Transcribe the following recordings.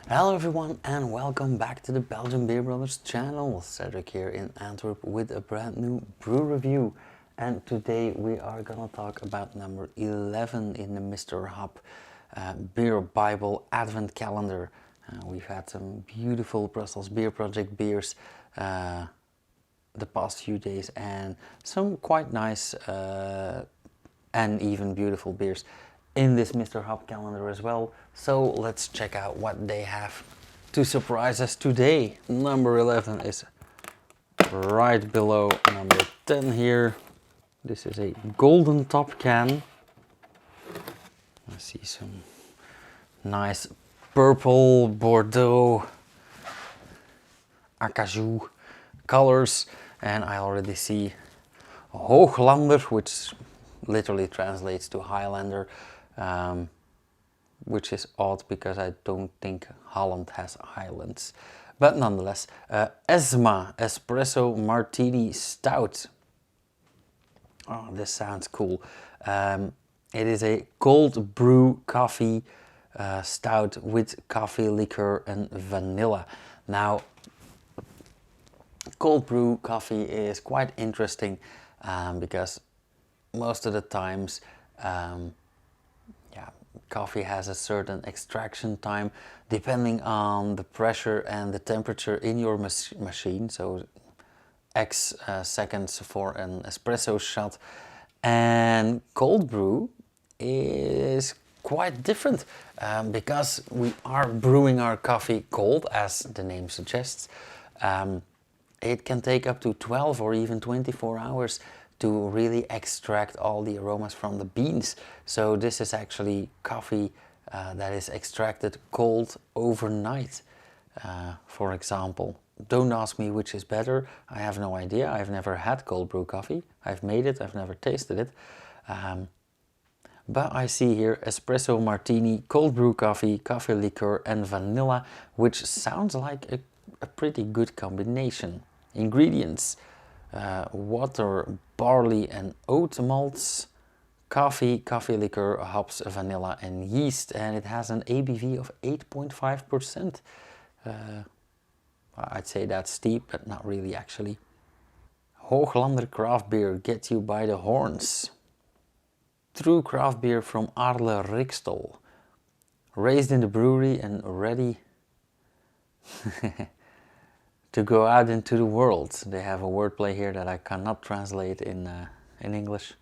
Hello everyone and welcome back to the Belgian Beer Brothers channel. Cedric here in Antwerp with a brand new brew review. And today we are gonna talk about number 11 in the Mr. Hop Beer Bible Advent Calendar. We've had some beautiful Brussels Beer Project beers the past few days and some quite nice and even beautiful beers in this Mr. Hop calendar as well. So let's check out what they have to surprise us today. Number 11 is right below number 10 here. This is a golden top can. I see some nice purple, Bordeaux, acajou colors, and I already see Hooglander, which literally translates to Highlander, which is odd because I don't think Holland has highlands. But nonetheless, Esma Espresso Martini Stout. Oh, this sounds cool. It is a cold brew coffee stout with coffee liqueur and vanilla. Now, cold brew coffee is quite interesting because most of the times coffee has a certain extraction time depending on the pressure and the temperature in your machine. So X seconds for an espresso shot, and cold brew is quite different because we are brewing our coffee cold, as the name suggests. It can take up to 12 or even 24 hours to really extract all the aromas from the beans. So this is actually coffee that is extracted cold overnight, for example. Don't ask me which is better. I have no idea. I've never had cold brew coffee. I've made it, I've never tasted it. But I see here espresso martini, cold brew coffee, coffee liqueur and vanilla, which sounds like a pretty good combination. Ingredients: water, barley and oat malts, coffee, coffee liqueur, hops, vanilla and yeast, and it has an ABV of 8.5%. I'd say that's steep, but not really actually. Hooglander craft beer gets you by the horns. True craft beer from Arle Rikstol. Raised in the brewery and ready to go out into the world. They have a wordplay here that I cannot translate in English.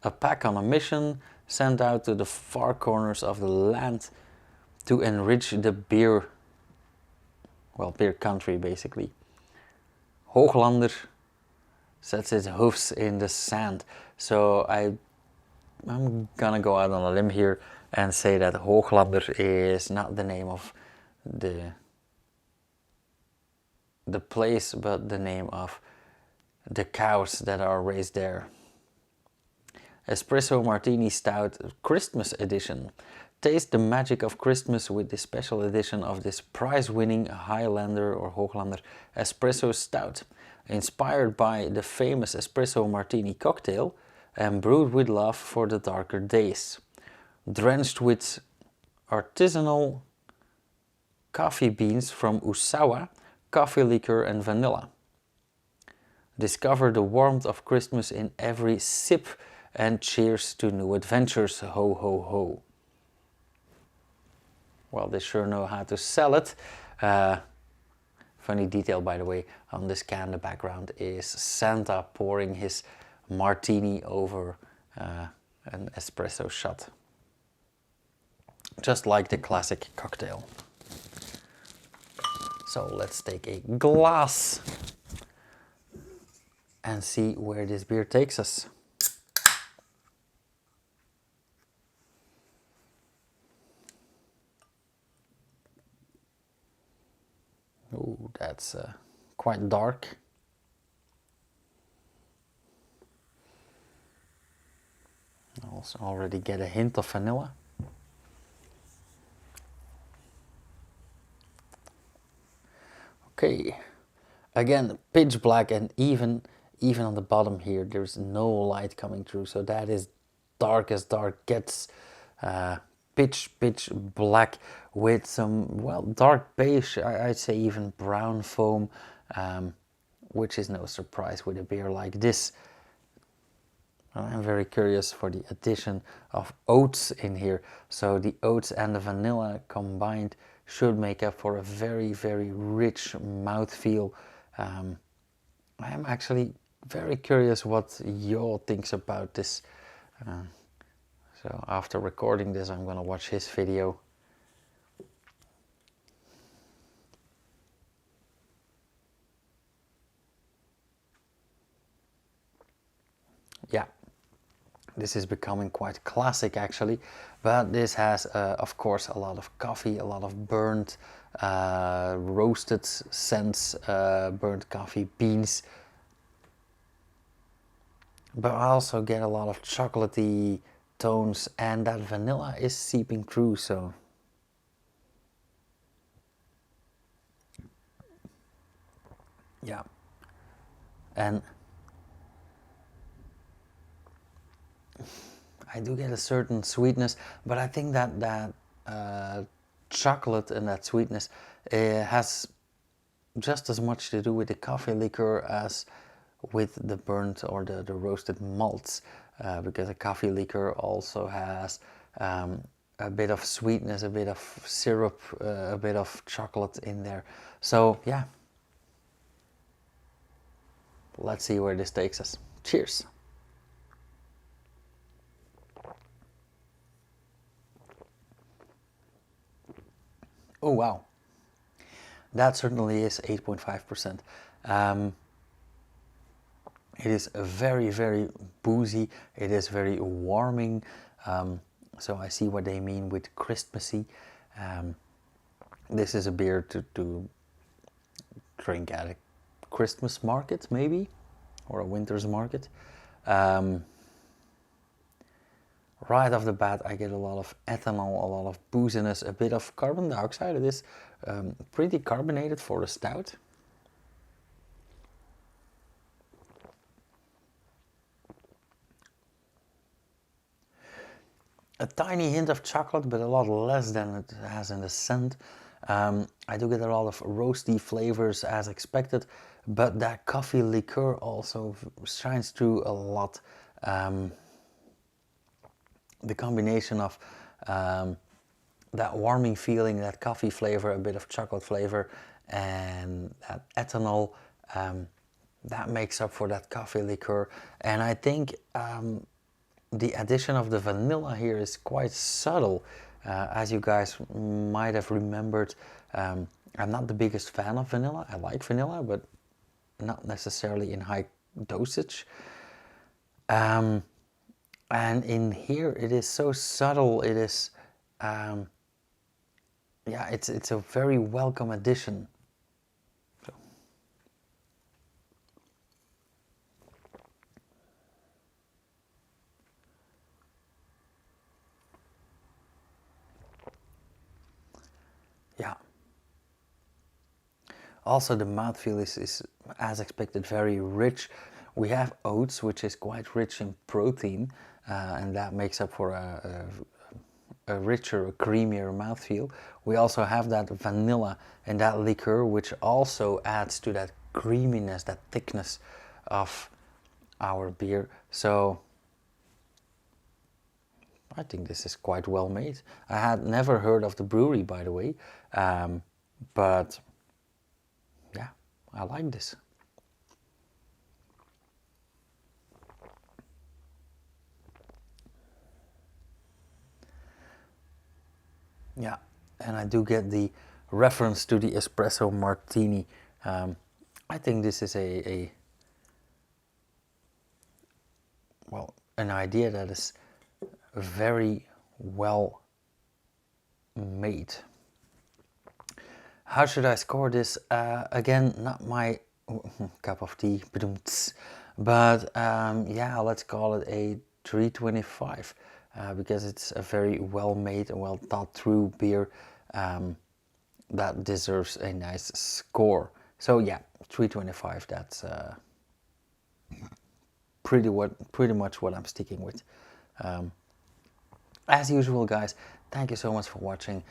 A pack on a mission, sent out to the far corners of the land to enrich the beer country basically. Hooglander sets its hoofs in the sand. So I'm gonna go out on a limb here and say that Hooglander is not the name of the place, but the name of the cows that are raised there. Espresso Martini Stout Christmas Edition. Taste the magic of Christmas with the special edition of this prize-winning Highlander or Hooglander Espresso Stout. Inspired by the famous Espresso Martini cocktail and brewed with love for the darker days. Drenched with artisanal coffee beans from Usawa, coffee liqueur and vanilla. Discover the warmth of Christmas in every sip and cheers to new adventures. Ho ho ho. Well, they sure know how to sell it. Funny detail, by the way, on this can, the background is Santa pouring his martini over an espresso shot. Just like the classic cocktail. So let's take a glass and see where this beer takes us. Oh, that's quite dark. I also already get a hint of vanilla. Okay, again pitch black, and even on the bottom here there's no light coming through, so that is dark as dark gets. pitch black with some, well, dark beige, I'd say even brown foam, which is no surprise with a beer like this. I'm very curious for the addition of oats in here. So the oats and the vanilla combined should make up for a very, very rich mouthfeel. I am actually very curious what y'all thinks about this. So after recording this, I'm gonna watch his video. Yeah, this is becoming quite classic actually, but this has of course a lot of coffee, a lot of burnt roasted scents, burnt coffee beans, but I also get a lot of chocolatey tones, and that vanilla is seeping through. So yeah, and I do get a certain sweetness, but I think that chocolate and that sweetness has just as much to do with the coffee liquor as with the burnt or the roasted malts, because the coffee liquor also has a bit of sweetness, a bit of syrup, a bit of chocolate in there. So yeah, let's see where this takes us. Cheers. Oh wow, that certainly is 8.5%. It is very, very boozy. It is very warming. So I see what they mean with Christmassy. This is a beer to drink at a Christmas market, maybe, or a winter's market. Right off the bat, I get a lot of ethanol, a lot of booziness, a bit of carbon dioxide. It is pretty carbonated for a stout. A tiny hint of chocolate, but a lot less than it has in the scent. I do get a lot of roasty flavors as expected, but that coffee liqueur also shines through a lot. The combination of that warming feeling, that coffee flavor, a bit of chocolate flavor, and that ethanol, that makes up for that coffee liqueur. And I think the addition of the vanilla here is quite subtle. As you guys might have remembered, I'm not the biggest fan of vanilla. I like vanilla, but not necessarily in high dosage. And in here, it is so subtle. It is, yeah, it's a very welcome addition. So. Yeah. Also, the mouthfeel is, as expected, very rich. We have oats, which is quite rich in protein, and that makes up for a richer, a creamier mouthfeel. We also have that vanilla and that liqueur, which also adds to that creaminess, that thickness of our beer. So I think this is quite well made. I had never heard of the brewery, by the way, but yeah, I like this. Yeah, and I do get the reference to the Espresso Martini. I think this is well, an idea that is very well made. How should I score this? Again, not my cup of tea, but yeah, let's call it a 3.25 because it's a very well made and well thought through beer that deserves a nice score. So yeah, 3.25. That's pretty much what I'm sticking with. As usual, guys, thank you so much for watching.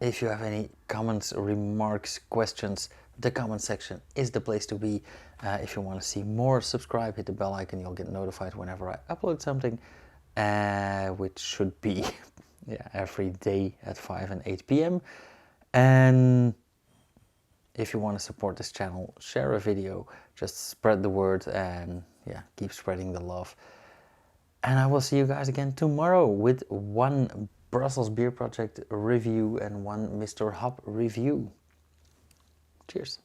If you have any comments, remarks, questions, the comment section is the place to be. If you want to see more, subscribe, hit the bell icon, you'll get notified whenever I upload something, which should be every day at 5 and 8 p.m. And if you want to support this channel, share a video, just spread the word, and keep spreading the love. And I will see you guys again tomorrow with one Brussels Beer Project review and one Mr. Hop review. Cheers.